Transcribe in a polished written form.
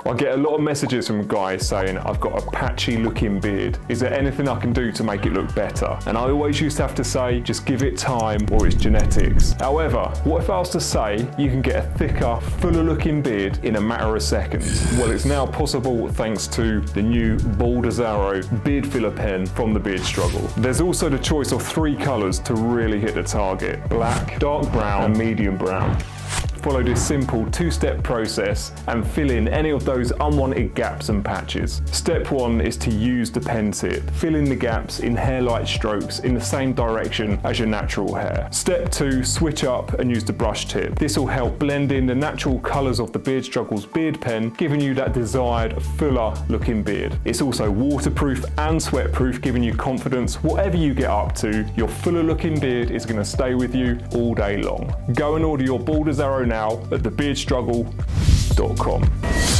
I get a lot of messages from guys saying, I've got a patchy looking beard. Is there anything I can do to make it look better? And I always used to have to say, just give it time or it's genetics. However, what if I was to say you can get a thicker, fuller looking beard in a matter of seconds? Well, it's now possible thanks to the new 𝐷𝗟𝗟 beard filler pen from the Beard Struggle. There's also the choice of 3 colours to really hit the target: black, dark brown and medium brown. Follow this simple 2-step process and fill in any of those unwanted gaps and patches. Step 1 is to use the pen tip. Fill in the gaps in hair-like strokes in the same direction as your natural hair. Step 2, switch up and use the brush tip. This will help blend in the natural colours of the Beard Struggle's beard pen, giving you that desired, fuller looking beard. It's also waterproof and sweat-proof, giving you confidence whatever you get up to, your fuller looking beard is going to stay with you all day long. Go and order your 𝐷𝗟𝗟𝗘 now at thebeardstruggle.com.